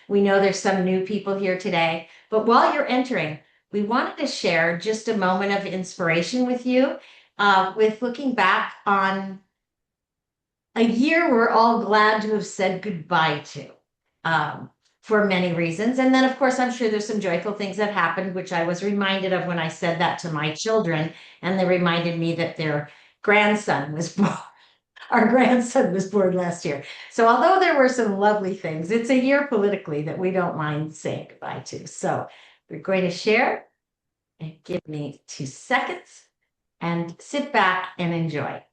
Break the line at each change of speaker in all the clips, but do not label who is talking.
We know there's some new people here today, but while you're entering, we wanted to share just a moment of inspiration with you, with looking back on a year we're all glad to have said goodbye to, for many reasons. And then, of course, I'm sure there's some joyful things that happened, which I was reminded of when I said that to my children, and they reminded me that their grandson was born. Our grandson was born last year. So although there were some lovely things, it's a year politically that we don't mind saying goodbye to. So we're going to share, and give me 2 seconds and sit back and enjoy.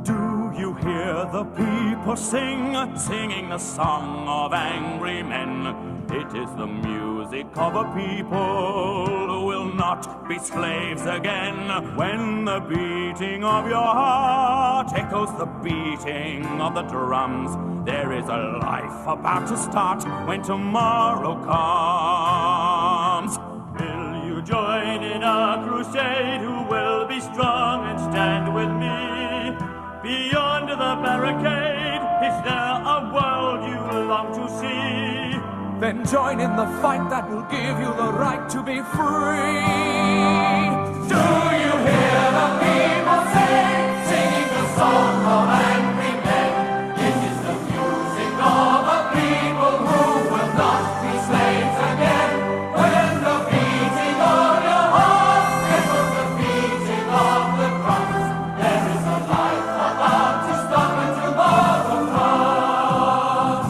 Do you hear the people singing the song of angry men? It is the music of a people who will not be slaves again. When the beating of your heart echoes the beating of the drums, there is a life about to start when tomorrow comes. Will you join in a crusade? Who will be strong and stand with me? Beyond the barricade, is there a world you long to see?
Then join in the fight that will give you the right to be free.
Do you hear the people singing the song of angry men? It is the music of a people who will not be slaves again. When the beating of your heart echoes the beating of the drums, there is a life about to start when tomorrow comes.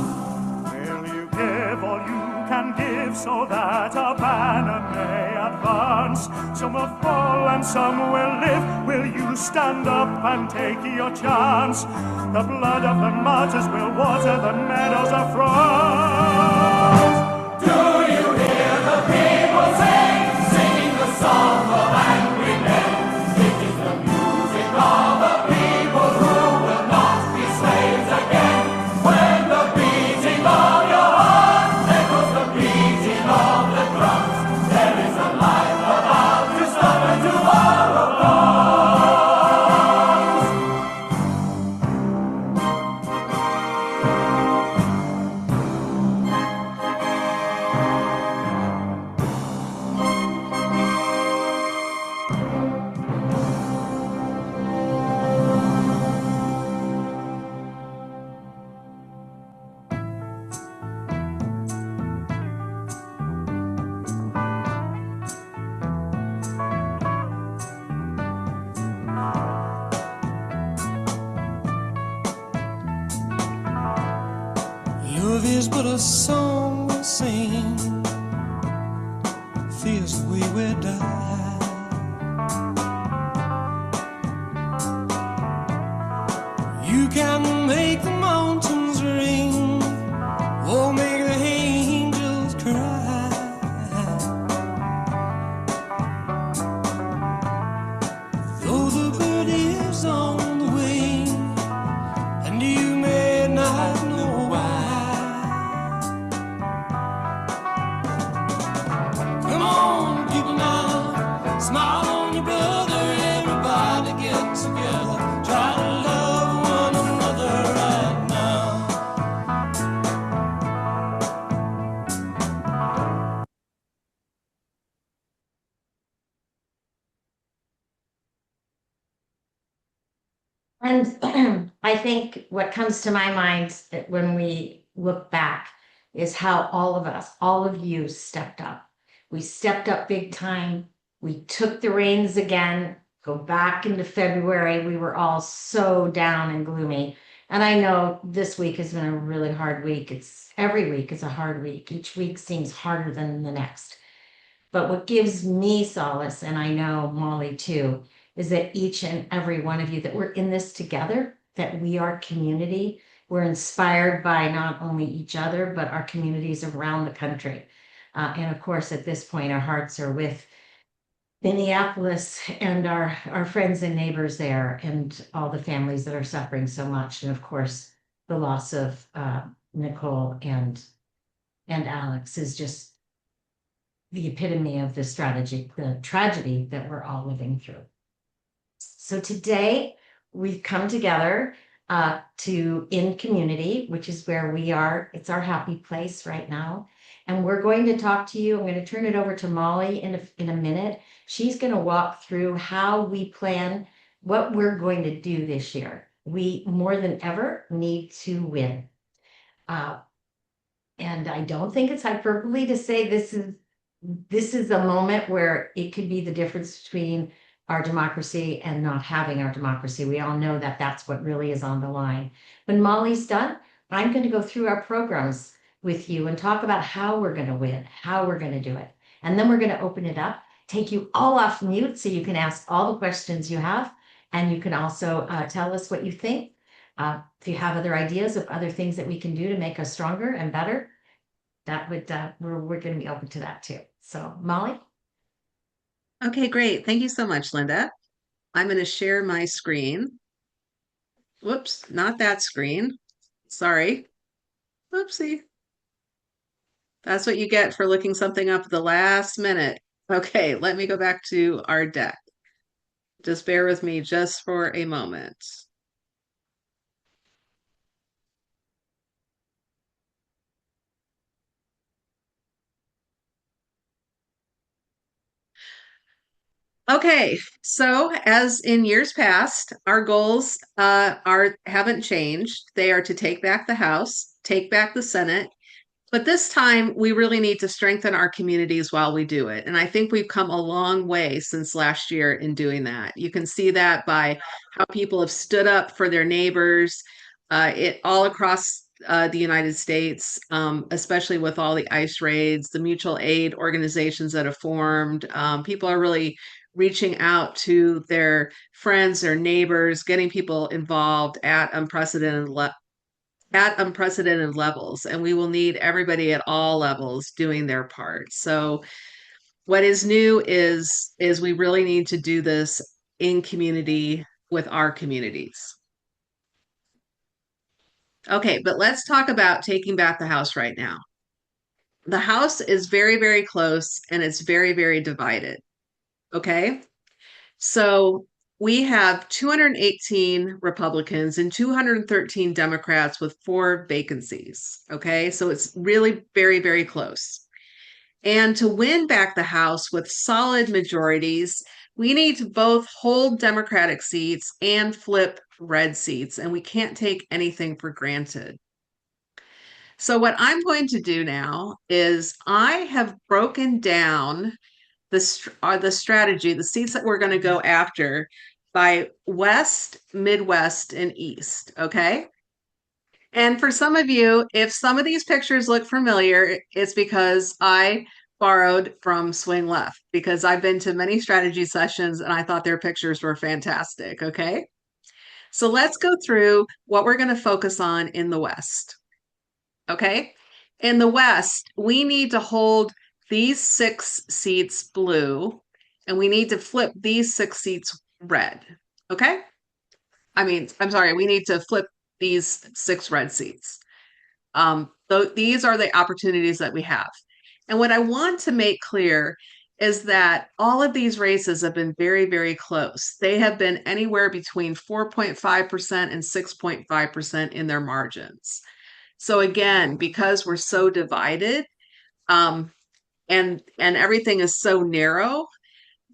Will you give all you can give so that a banner may advance? Some will fall and some will live. Will you stand up and take your chance? The blood of the martyrs will water the meadows of France. Do you hear the people singing the song of angry men? It is the music of a people who will not be slaves again. When the beating of your heart echoes the beating of the drums, there is a life about to start when tomorrow comes.
Love is but a song we sing, feels the way we die. You can make the mountains ring, or make the angels cry. Though the bird is on the wing, and you may not know why. Come on, people now, smile on your brother, everybody get together, try to love one another right now.
And I think what comes to my mind when we look back is how all of us, all of you stepped up. We stepped up big time. We took the reins again. Go back into February. We were all so down and gloomy. And I know this week has been a really hard week. Every week is a hard week. Each week seems harder than the next. But what gives me solace, and I know Molly too, is that each and every one of you, that we're in this together, that we are community. We're inspired by not only each other, but our communities around the country. And of course, at this point, our hearts are with Minneapolis and our friends and neighbors there, and all the families that are suffering so much. And of course, the loss of Nicole and Alex is just the epitome of the strategy, the tragedy that we're all living through. So today we've come together to in community, which is where we are. It's our happy place right now. And we're going to talk to you. I'm going to turn it over to Molly in a minute. She's going to walk through how we plan what we're going to do this year. We more than ever need to win. Uh, and I don't think it's hyperbole to say this is a moment where it could be the difference between our democracy and not having our democracy. We all know that that's what really is on the line. When Molly's done, I'm going to go through our programs with you and talk about how we're going to win, how we're going to do it. And then we're going to open it up, take you all off mute so you can ask all the questions you have. And you can also tell us what you think. If you have other ideas of other things that we can do to make us stronger and better, that would we're going to be open to that too. So Molly.
Okay, great. Thank you so much, Linda. I'm going to share my screen. Whoops, not that screen. Sorry. Whoopsie. That's what you get for looking something up at the last minute. Okay, let me go back to our deck. Just bear with me just for a moment. Okay, so as in years past, our goals are haven't changed. They are to take back the House, take back the Senate, but this time we really need to strengthen our communities while we do it. And I think we've come a long way since last year in doing that. You can see that by how people have stood up for their neighbors, it all across the United States, especially with all the ICE raids, the mutual aid organizations that have formed. People are really reaching out to their friends, their neighbors, getting people involved at unprecedented levels, and we will need everybody at all levels doing their part. So what is new is we really need to do this in community with our communities. Okay, but let's talk about taking back the House right now. The House is very, very close and it's very, very divided. Okay. So we have 218 Republicans and 213 Democrats with 4 vacancies. Okay. So it's really very, very close. And to win back the House with solid majorities, we need to both hold Democratic seats and flip red seats. And we can't take anything for granted. So, what I'm going to do now is I have broken down the strategy, the seats that we're going to go after by West, Midwest, and East. Okay. And for some of you, if some of these pictures look familiar, it's because I borrowed from Swing Left because I've been to many strategy sessions and I thought their pictures were fantastic. Okay. So let's go through what we're going to focus on in the West. Okay. In the West, we need to hold these 6 seats blue, and we need to flip these 6 seats red. Okay? I'm sorry, we need to flip these 6 red seats. These are the opportunities that we have. And what I want to make clear is that all of these races have been very, very close. They have been anywhere between 4.5% and 6.5% in their margins. So again, because we're so divided, um, and everything is so narrow,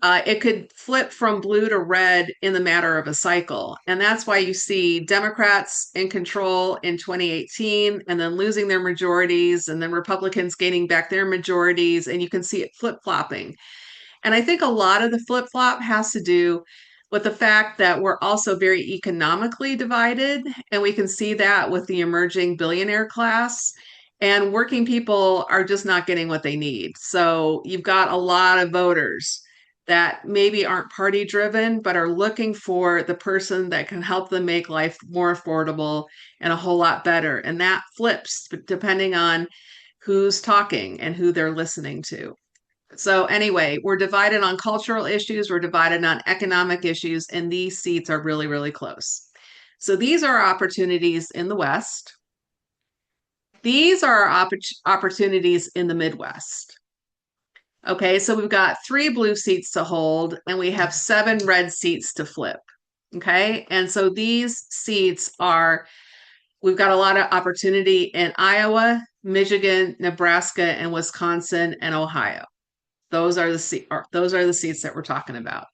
it could flip from blue to red in the matter of a cycle. And that's why you see Democrats in control in 2018 and then losing their majorities, and then Republicans gaining back their majorities, and you can see it flip-flopping. And I think a lot of the flip-flop has to do with the fact that we're also very economically divided, and we can see that with the emerging billionaire class. And working people are just not getting what they need. So you've got a lot of voters that maybe aren't party driven, but are looking for the person that can help them make life more affordable and a whole lot better. And that flips depending on who's talking and who they're listening to. So anyway, we're divided on cultural issues, we're divided on economic issues, and these seats are really, really close. So these are our opportunities in the West. These are our opportunities in the Midwest. Okay, so we've got 3 blue seats to hold, and we have 7 red seats to flip. Okay, and so these seats are, we've got a lot of opportunity in Iowa, Michigan, Nebraska, and Wisconsin and Ohio. Those are the seats that we're talking about.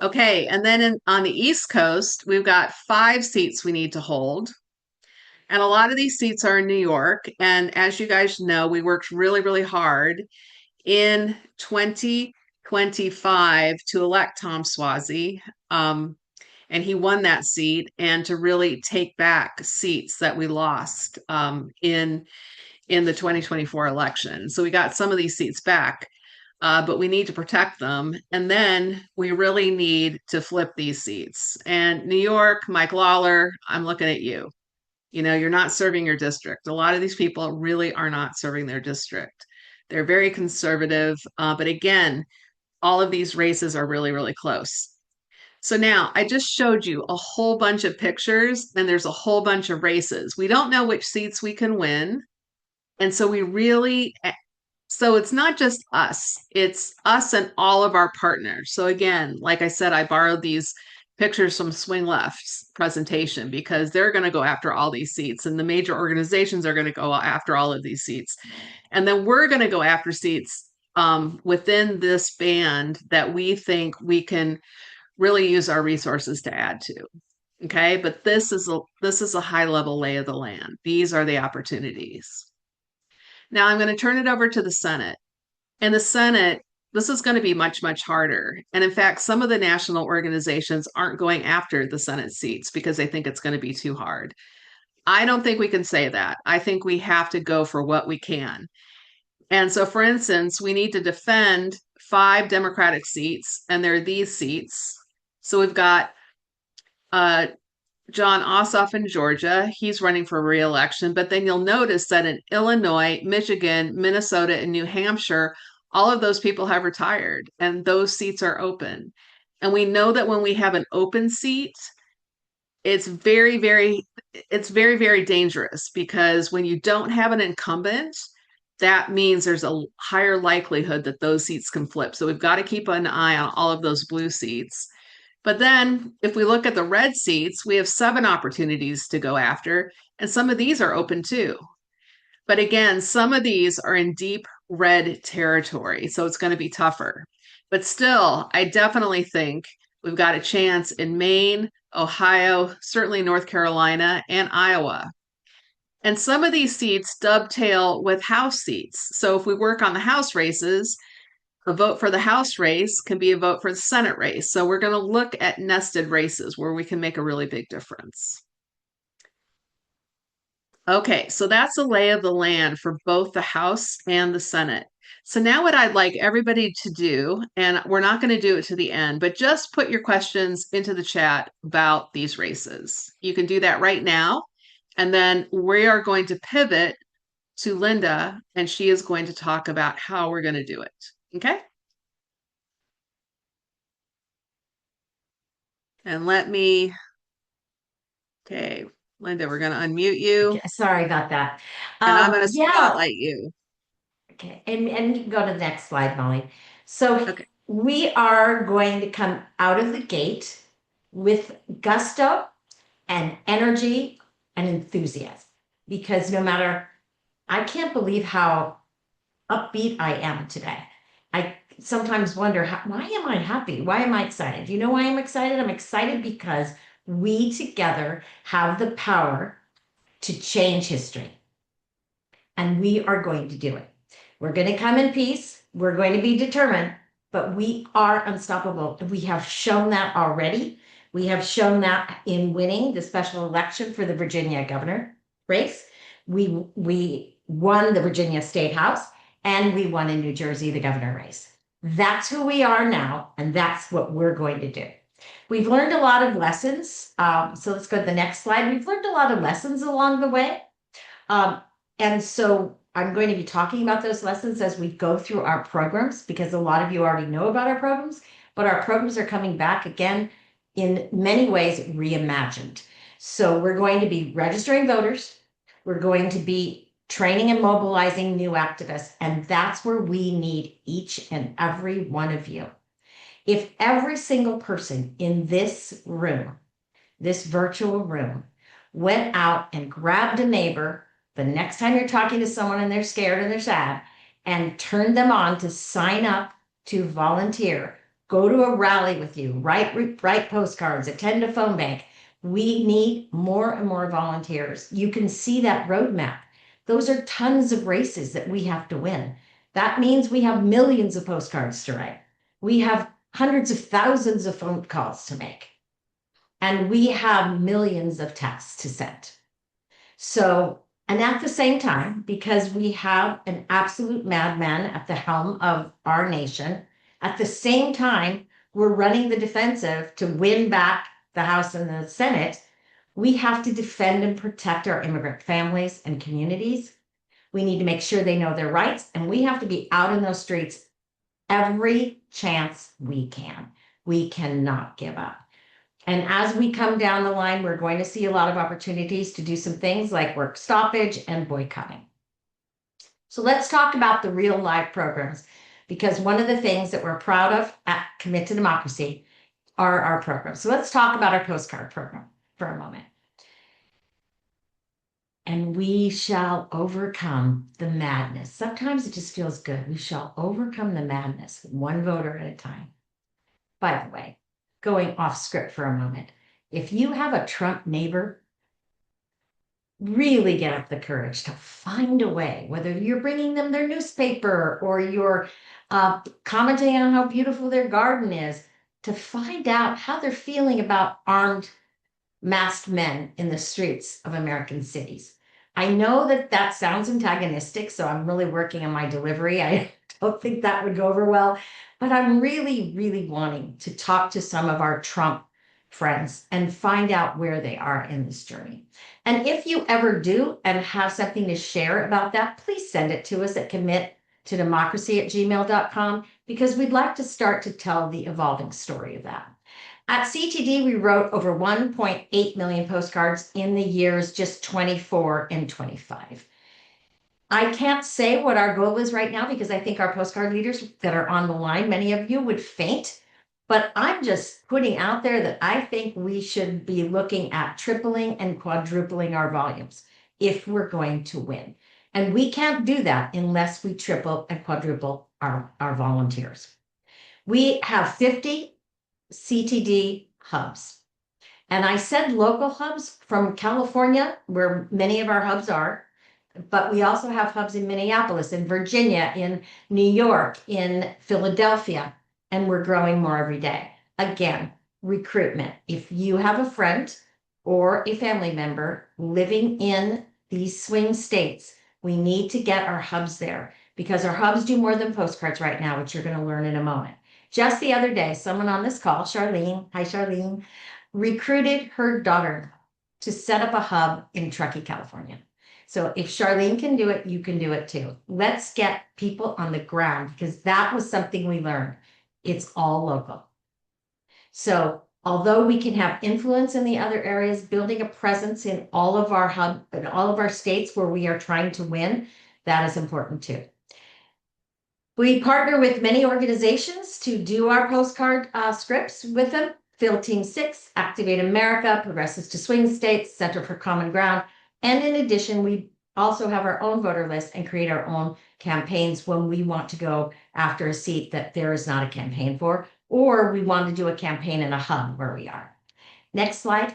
Okay, and then on the East Coast, we've got 5 seats we need to hold. And a lot of these seats are in New York. And as you guys know, we worked really, really hard in 2025 to elect Tom Suozzi. And he won that seat, and to really take back seats that we lost in the 2024 election. So we got some of these seats back, but we need to protect them. And then we really need to flip these seats. And New York, Mike Lawler, I'm looking at you. You know, you're not serving your district. A lot of these people really are not serving their district. They're very conservative. But again, all of these races are really, really close. So now I just showed you a whole bunch of pictures, and there's a whole bunch of races. We don't know which seats we can win. And so we really, so it's not just us, it's us and all of our partners. So again, like I said, I borrowed these pictures from Swing Left's presentation because they're going to go after all these seats, and the major organizations are going to go after all of these seats. And then we're going to go after seats within this band that we think we can really use our resources to add to. Okay, but this is a high level lay of the land. These are the opportunities. Now I'm going to turn it over to the Senate. And the Senate, this is going to be much, much harder. And in fact, some of the national organizations aren't going after the Senate seats because they think it's going to be too hard. I don't think we can say that. I think we have to go for what we can. And so, for instance, we need to defend 5 Democratic seats, and they're these seats. So we've got John Ossoff in Georgia. He's running for reelection. But then you'll notice that in Illinois, Michigan, Minnesota, and New Hampshire, all of those people have retired, and those seats are open. And we know that when we have an open seat, it's very, very dangerous, because when you don't have an incumbent, that means there's a higher likelihood that those seats can flip. So we've got to keep an eye on all of those blue seats. But then if we look at the red seats, we have 7 opportunities to go after, and some of these are open too. But again, some of these are in deep red territory, so it's going to be tougher. But still, I definitely think we've got a chance in Maine, Ohio, certainly North Carolina, and Iowa. And some of these seats dovetail with House seats. So if we work on the House races, a vote for the House race can be a vote for the Senate race. So we're going to look at nested races where we can make a really big difference. Okay, so that's the lay of the land for both the House and the Senate. So now what I'd like everybody to do, and we're not going to do it to the end, but just put your questions into the chat about these races. You can do that right now. And then we are going to pivot to Linda, and she is going to talk about how we're going to do it. Okay? And okay, Linda, we're going to unmute you.
Okay, sorry about that.
And I'm going to
Yeah.
spotlight you.
Okay, and you can go to the next slide, Molly. So
Okay.
we are going to come out of the gate with gusto and energy and enthusiasm, because no matter, I can't believe how upbeat I am today. I sometimes wonder, why am I happy? Why am I excited? You know why I'm excited? I'm excited because we together have the power to change history, and we are going to do it. We're going to come in peace. We're going to be determined, but we are unstoppable. We have shown that already. We have shown that in winning the special election for the Virginia governor race. We won the Virginia State House, and we won in New Jersey the governor race. That's who we are now, and that's what we're going to do. We've learned a lot of lessons. So let's go to the next slide. We've learned a lot of lessons along the way. And so I'm going to be talking about those lessons as we go through our programs, because a lot of you already know about our programs, but our programs are coming back again in many ways reimagined. So we're going to be registering voters. We're going to be training and mobilizing new activists. And that's where we need each and every one of you. If every single person in this room, this virtual room, went out and grabbed a neighbor the next time you're talking to someone and they're scared and they're sad, and turned them on to sign up to volunteer, go to a rally with you, write postcards, attend a phone bank. We need more and more volunteers. You can see that roadmap. Those are tons of races that we have to win. That means we have millions of postcards to write. We have hundreds of thousands of phone calls to make. And we have millions of texts to send. So, and at the same time, because we have an absolute madman at the helm of our nation, at the same time, we're running the defensive to win back the House and the Senate. We have to defend and protect our immigrant families and communities. We need to make sure they know their rights, and we have to be out in those streets every chance we can. We cannot give up. And as we come down the line, we're going to see a lot of opportunities to do some things like work stoppage and boycotting. So let's talk about the real live programs, because one of the things that we're proud of at Commit to Democracy are our programs. So let's talk about our postcard program for a moment. And we shall overcome the madness. Sometimes it just feels good. We shall overcome the madness, one voter at a time. By the way, going off script for a moment, if you have a Trump neighbor, really get up the courage to find a way, whether you're bringing them their newspaper or you're commenting on how beautiful their garden is, to find out how they're feeling about armed, masked men in the streets of American cities. I know that that sounds antagonistic, so I'm really working on my delivery. I don't think that would go over well, but I'm really, really wanting to talk to some of our Trump friends and find out where they are in this journey. And if you ever do and have something to share about that, please send it to us at committodemocracy@gmail.com, because we'd like to start to tell the evolving story of that. At CTD, we wrote over 1.8 million postcards in the years just 24 and 25. I can't say what our goal is right now, because I think our postcard leaders that are on the line, many of you would faint, but I'm just putting out there that I think we should be looking at tripling and quadrupling our volumes if we're going to win. And we can't do that unless we triple and quadruple our volunteers. We have 50 CTD hubs. And I said local hubs from California, where many of our hubs are, but we also have hubs in Minneapolis, in Virginia, in New York, in Philadelphia, and we're growing more every day. Again, recruitment. If you have a friend or a family member living in these swing states, we need to get our hubs there, because our hubs do more than postcards right now, which you're going to learn in a moment. Just the other day, someone on this call, Charlene, hi Charlene, recruited her daughter to set up a hub in Truckee, California. So if Charlene can do it, you can do it too. Let's get people on the ground, because that was something we learned. It's all local. So although we can have influence in the other areas, building a presence in all of our hub, in all of our states where we are trying to win, that is important too. We partner with many organizations to do our postcard scripts with them. Field Team 6, Activate America, Progressives to Swing States, Center for Common Ground. And in addition, we also have our own voter list and create our own campaigns when we want to go after a seat that there is not a campaign for, or we want to do a campaign in a hub where we are. Next slide.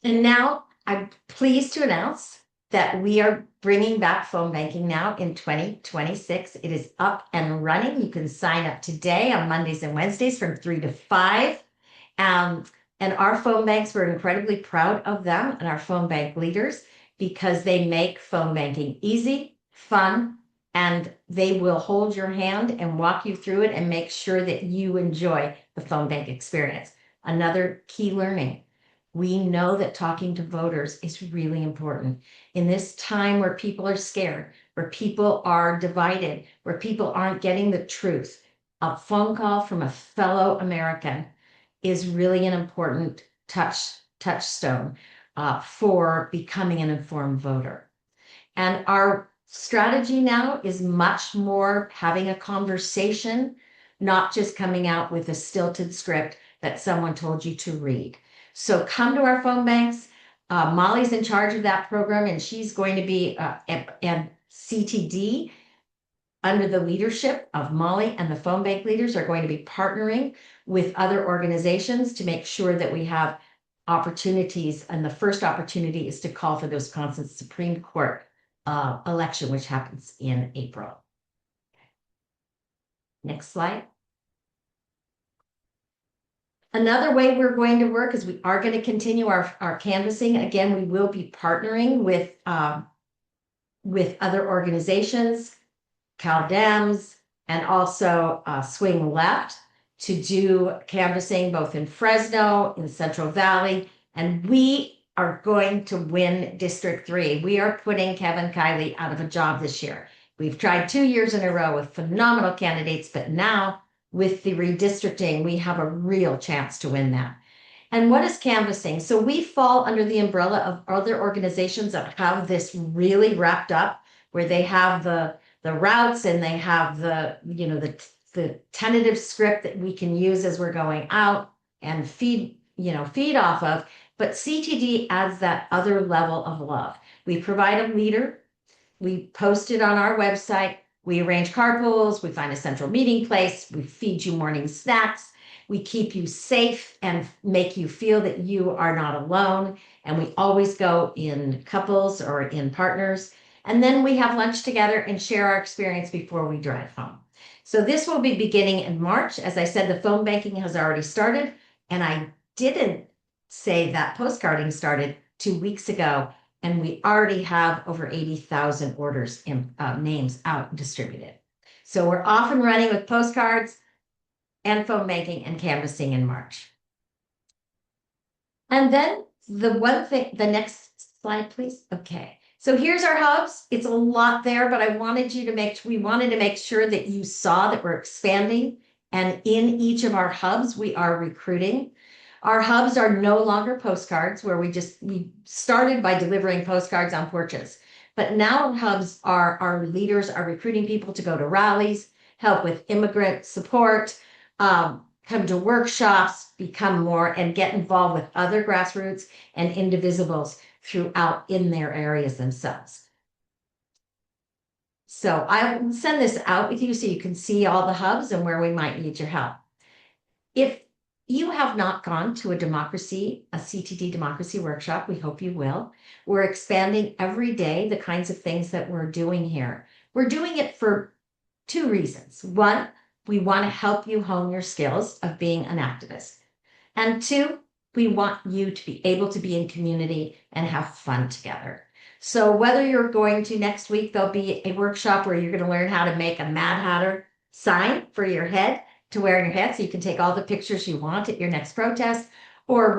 And now I'm pleased to announce that we are bringing back phone banking now in 2026. It is up and running. You can sign up today on Mondays and Wednesdays from 3 to 5. And our phone banks, we're incredibly proud of them and our phone bank leaders, because they make phone banking easy, fun, and they will hold your hand and walk you through it and make sure that you enjoy the phone bank experience. Another key learning. We know that talking to voters is really important. In this time where people are scared, where people are divided, where people aren't getting the truth, a phone call from a fellow American is really an important touchstone. for becoming an informed voter. And our strategy now is much more having a conversation, not just coming out with a stilted script that someone told you to read. So come to our phone banks. Molly's in charge of that program, and she's going to be, and CTD, under the leadership of Molly and the phone bank leaders, are going to be partnering with other organizations to make sure that we have opportunities. And the first opportunity is to call for the Wisconsin Supreme Court election, which happens in April. Next slide. Another way we're going to work is we are going to continue our canvassing. Again, we will be partnering with other organizations, Cal Dems, and also Swing Left, to do canvassing both in Fresno, in Central Valley, and we are going to win District 3. We are putting Kevin Kiley out of a job this year. We've tried 2 years in a row with phenomenal candidates, but now with the redistricting, we have a real chance to win that. And what is canvassing? So we fall under the umbrella of other organizations that have this really wrapped up, where they have the routes and they have the tentative script that we can use as we're going out and feed off of. But CTD adds that other level of love. We provide a leader. We post it on our website. We arrange carpools. We find a central meeting place. We feed you morning snacks. We keep you safe and make you feel that you are not alone. And we always go in couples or in partners. And then we have lunch together and share our experience before we drive home. So this will be beginning in March. As I said, the phone banking has already started. And I didn't say that postcarding started 2 weeks ago. And we already have over 80,000 orders and names out distributed. So we're off and running with postcards and phone banking and canvassing in March. And then the one thing, the next slide, please. Okay. So here's our hubs. It's a lot there, but we wanted to make sure that you saw that we're expanding. And in each of our hubs, we are recruiting. Our hubs are no longer postcards, where we started by delivering postcards on porches. But now hubs are, our leaders are recruiting people to go to rallies, help with immigrant support, come to workshops, become more, and get involved with other grassroots and indivisibles throughout in their areas themselves. So I will send this out with you so you can see all the hubs and where we might need your help. If you have not gone to a CTD democracy workshop, we hope you will. We're expanding every day the kinds of things that we're doing here. We're doing it for 2 reasons. 1, we want to help you hone your skills of being an activist. And 2, we want you to be able to be in community and have fun together. So whether you're going to next week, there'll be a workshop where you're going to learn how to make a Mad Hatter sign for your head to wear in your head so you can take all the pictures you want at your next protest, or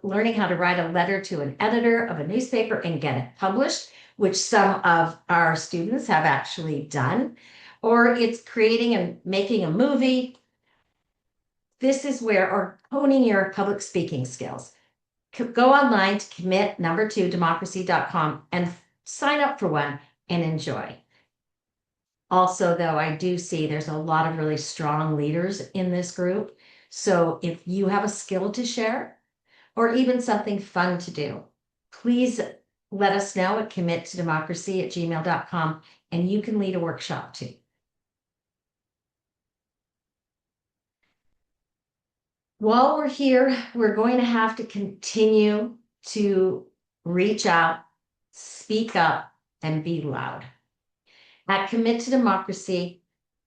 learning how to write a letter to an editor of a newspaper and get it published, which some of our students have actually done, or it's creating and making a movie. This is where, or honing your public speaking skills. Go online to commit2democracy.com and sign up for one and enjoy. Also, though, I do see there's a lot of really strong leaders in this group. So if you have a skill to share or even something fun to do, please let us know at commit2democracy@gmail.com, and you can lead a workshop too. While we're here, we're going to have to continue to reach out, speak up, and be loud. At Commit to Democracy,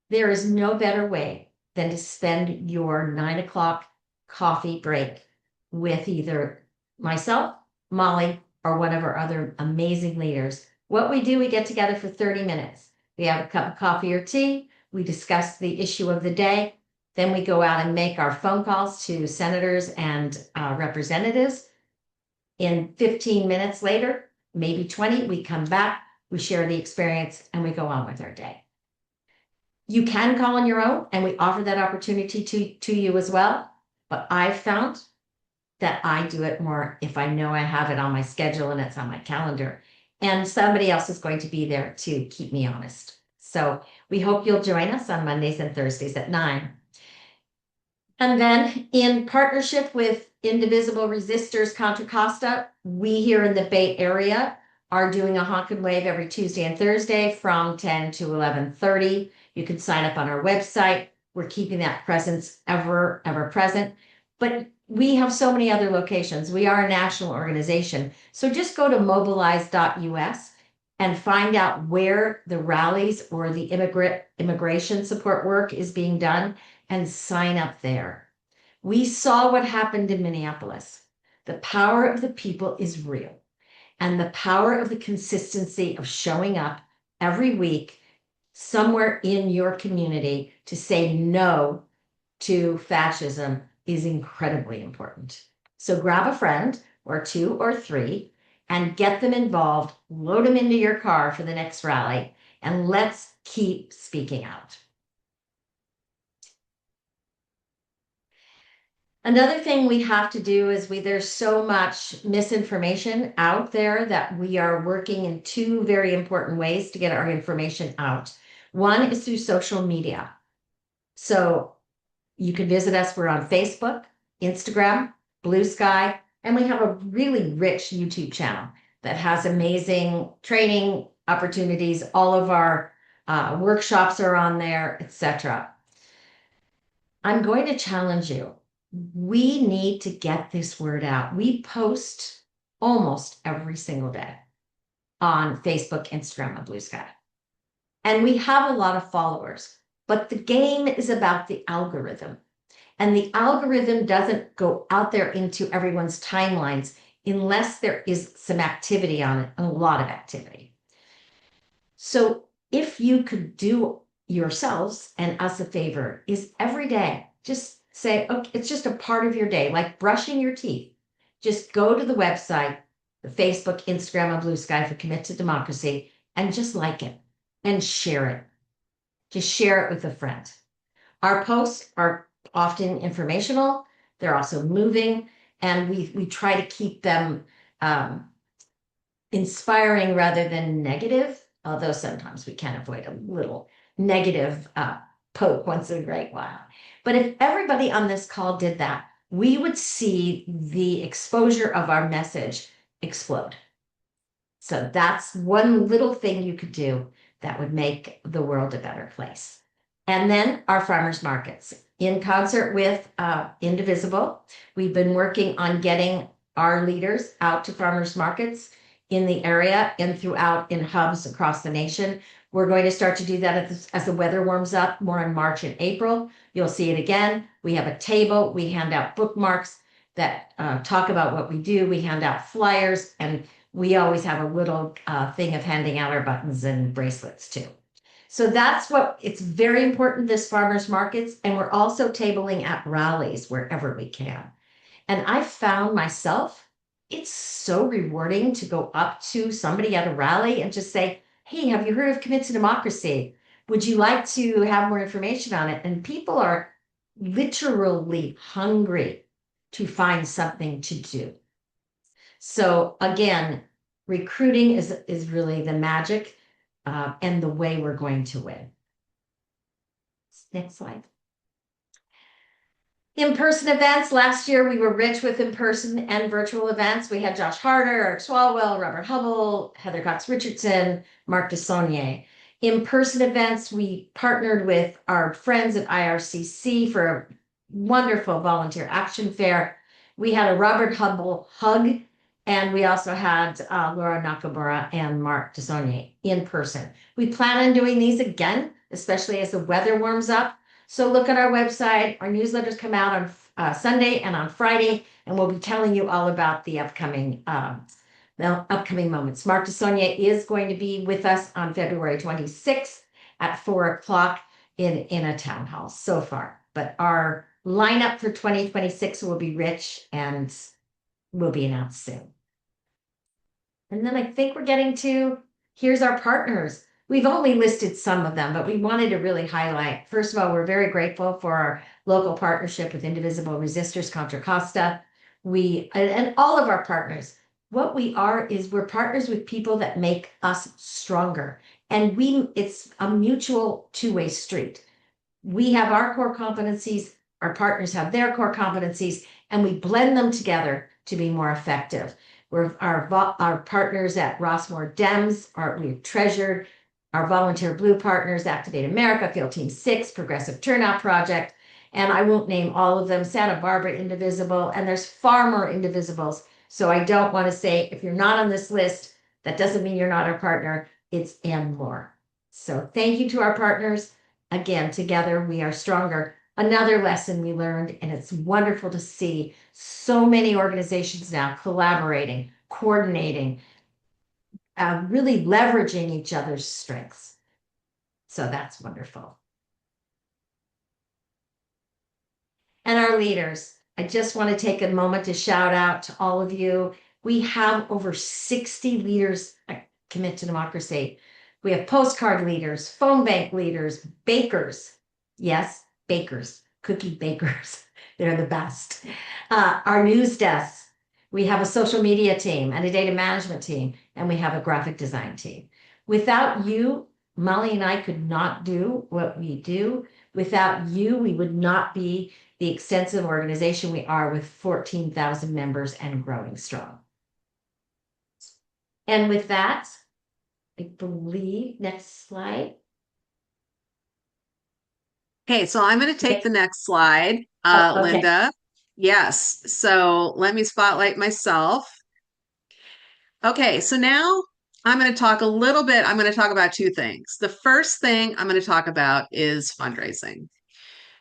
there is no better way than to spend your 9 o'clock coffee break with either myself, Molly, or one of our other amazing leaders. What we do, we get together for 30 minutes. We have a cup of coffee or tea. We discuss the issue of the day. Then we go out and make our phone calls to senators and representatives. In 15 minutes later, maybe 20, we come back, we share the experience, and we go on with our day. You can call on your own, and we offer that opportunity to you as well. But I've found that I do it more if I know I have it on my schedule and it's on my calendar. And somebody else is going to be there to keep me honest. So we hope you'll join us on Mondays and Thursdays at 9. And then in partnership with Indivisible Resistors Contra Costa, we here in the Bay Area are doing a honk and wave every Tuesday and Thursday from 10 to 11:30. You can sign up on our website. We're keeping that presence ever present. But we have so many other locations. We are a national organization. So just go to mobilize.us and find out where the rallies or the immigration support work is being done and sign up there. We saw what happened in Minneapolis. The power of the people is real, and the power of the consistency of showing up every week somewhere in your community to say no to fascism is incredibly important. So grab a friend or 2 or 3 and get them involved, load them into your car for the next rally, and let's keep speaking out. Another thing we have to do is there's so much misinformation out there that we are working in 2 very important ways to get our information out. One is through social media. So you can visit us. We're on Facebook, Instagram, Blue Sky, and we have a really rich YouTube channel that has amazing training opportunities. All of our workshops are on there, etc. I'm going to challenge you. We need to get this word out. We post almost every single day on Facebook, Instagram, and Blue Sky. And we have a lot of followers, but the game is about the algorithm. And the algorithm doesn't go out there into everyone's timelines unless there is some activity on it, a lot of activity. So if you could do yourselves and us a favor, is every day, just say, okay, it's just a part of your day, like brushing your teeth. Just go to the website, the Facebook, Instagram, and Blue Sky for Commit to Democracy, and just like it and share it. Just share it with a friend. Our posts are often informational. They're also moving, and we try to keep them inspiring rather than negative, although sometimes we can avoid a little negative poke once in a great while. But if everybody on this call did that, we would see the exposure of our message explode. So that's one little thing you could do that would make the world a better place. And then our farmers markets. In concert with Indivisible, we've been working on getting our leaders out to farmers markets in the area and throughout in hubs across the nation. We're going to start to do that as the weather warms up more in March and April. You'll see it again. We have a table. We hand out bookmarks that talk about what we do. We hand out flyers, and we always have a little thing of handing out our buttons and bracelets too. So that's what it's very important, this farmers markets. And we're also tabling at rallies wherever we can. And I found myself, it's so rewarding to go up to somebody at a rally and just say, hey, have you heard of Commit to Democracy? Would you like to have more information on it? And people are literally hungry to find something to do. So again, recruiting is really the magic and the way we're going to win. Next slide. In-person events. Last year, we were rich with in-person and virtual events. We had Josh Harder, Eric Swalwell, Robert Hubble, Heather Cox Richardson, Mark Desaulniers. In-person events, we partnered with our friends at IRCC for a wonderful volunteer action fair. We had a Robert Hubble hug, and we also had Laura Nakamura and Mark Desaulniers in person. We plan on doing these again, especially as the weather warms up. So look at our website. Our newsletters come out on Sunday and on Friday, and we'll be telling you all about the upcoming moments. Mark Desaulniers is going to be with us on February 26th at 4 o'clock in a town hall so far. But our lineup for 2026 will be rich and will be announced soon. And then I think we're getting to, here's our partners. We've only listed some of them, but we wanted to really highlight. First of all, we're very grateful for our local partnership with Indivisible Resistors Contra Costa. And all of our partners, what we are is we're partners with people that make us stronger. And it's a mutual two-way street. We have our core competencies, our partners have their core competencies, and we blend them together to be more effective. Our partners at Rossmore Dems we've treasured our Volunteer Blue partners, Activate America, Field Team 6, Progressive Turnout Project, and I won't name all of them, Santa Barbara Indivisible, and there's far more indivisibles. So I don't want to say if you're not on this list, that doesn't mean you're not our partner. It's and more. So thank you to our partners. Again, together we are stronger. Another lesson we learned, and it's wonderful to see so many organizations now collaborating, coordinating, really leveraging each other's strengths. So that's wonderful. And our leaders, I just want to take a moment to shout out to all of you. We have over 60 leaders at Commit to Democracy. We have postcard leaders, phone bank leaders, bakers. Yes, bakers, cookie bakers. They're the best. Our news desks. We have a social media team and a data management team, and we have a graphic design team. Without you, Molly and I could not do what we do. Without you, we would not be the extensive organization we are with 14,000 members and growing strong. And with that, I believe, next slide.
Okay, so I'm going to take the next slide,
Oh, okay.
Linda. Yes, so let me spotlight myself. Okay, so now I'm going to talk a little bit. I'm going to talk about two things. The first thing I'm going to talk about is fundraising.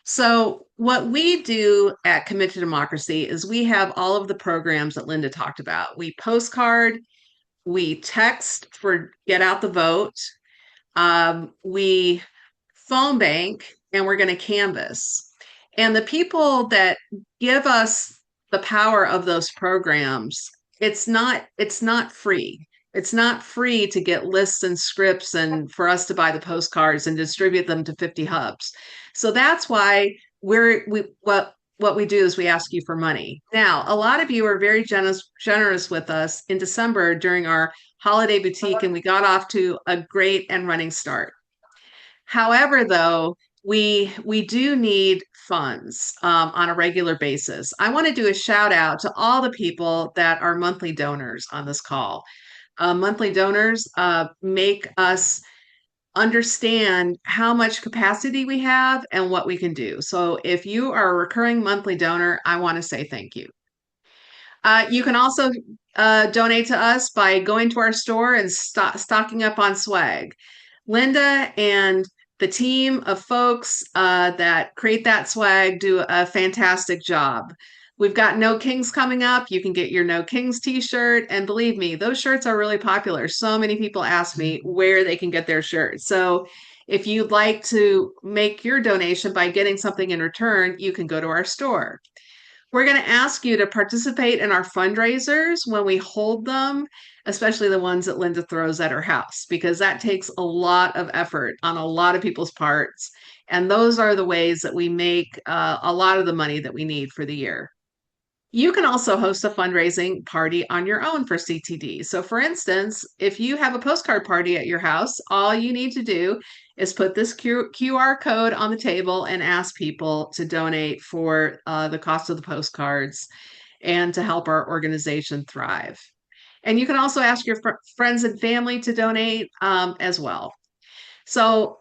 So, what we do at Commit to Democracy is we have all of the programs that Linda talked about. We postcard, we text for Get Out the Vote, we phone bank, and we're going to canvas. And the people that give us the power of those programs, it's not free. It's not free to get lists and scripts and for us to buy the postcards and distribute them to 50 hubs. So that's why what we do is we ask you for money. Now, a lot of you are very generous with us in December during our holiday boutique, and we got off to a great and running start. However, though, we do need funds on a regular basis. I want to do a shout out to all the people that are monthly donors on this call. Monthly donors make us understand how much capacity we have and what we can do. So if you are a recurring monthly donor, I want to say thank you. You can also donate to us by going to our store and stocking up on swag. Linda and the team of folks that create that swag do a fantastic job. We've got No Kings coming up. You can get your No Kings t-shirt. And believe me, those shirts are really popular. So many people ask me where they can get their shirts. So if you'd like to make your donation by getting something in return, you can go to our store. We're going to ask you to participate in our fundraisers when we hold them, especially the ones that Linda throws at her house, because that takes a lot of effort on a lot of people's parts. And those are the ways that we make a lot of the money that we need for the year. You can also host a fundraising party on your own for CTD. So, for instance, if you have a postcard party at your house, all you need to do is put this QR code on the table and ask people to donate for the cost of the postcards and to help our organization thrive. And you can also ask your friends and family to donate as well. So,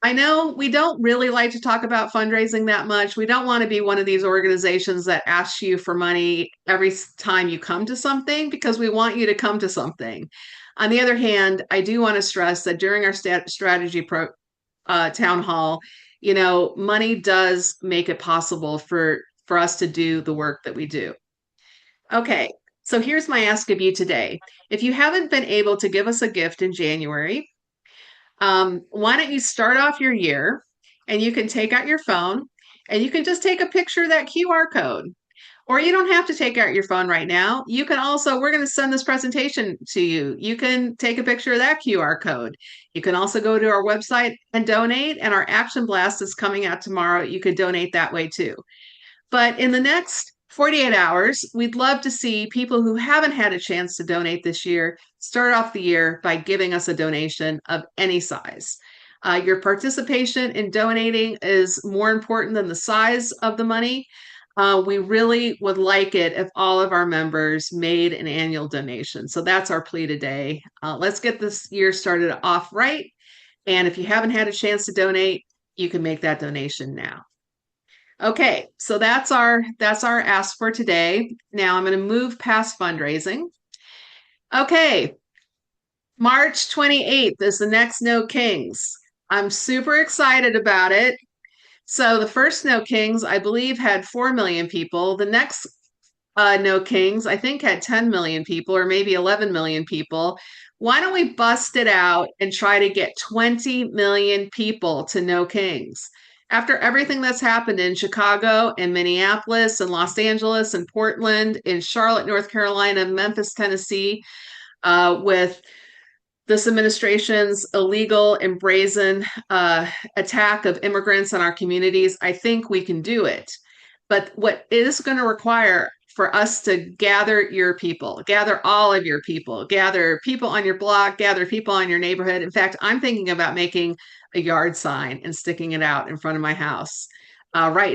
I know we don't really like to talk about fundraising that much. We don't want to be one of these organizations that asks you for money every time you come to something because we want you to come to something. On the other hand, I do want to stress that during our strategy town hall, money does make it possible for us to do the work that we do. Okay, so here's my ask of you today. If you haven't been able to give us a gift in January, why don't you start off your year and you can take out your phone and you can just take a picture of that QR code. Or you don't have to take out your phone right now. You can also, we're going to send this presentation to you. You can take a picture of that QR code. You can also go to our website and donate. And our action blast is coming out tomorrow. You could donate that way too. But in the next 48 hours. We'd love to see people who haven't had a chance to donate this year start off the year by giving us a donation of any size. Your participation in donating is more important than the size of the money. We really would like it if all of our members made an annual donation. So that's our plea today. Let's get this year started off right. And if you haven't had a chance to donate, you can make that donation now. Okay, so that's our ask for today. Now I'm going to move past fundraising. Okay, March 28th is the next No Kings. I'm super excited about it. So the first No Kings, I believe, had 4 million people. The next No Kings, I think, had 10 million people or maybe 11 million people. Why don't we bust it out and try to get 20 million people to No Kings? After everything that's happened in Chicago and Minneapolis and Los Angeles and Portland, in Charlotte, North Carolina, Memphis, Tennessee, with this administration's illegal and brazen attack of immigrants in our communities, I think we can do it. But what it is going to require for us to gather your people, gather all of your people, gather people on your block, gather people on your neighborhood. In fact, I'm thinking about making a yard sign and sticking it out in front of my house. Right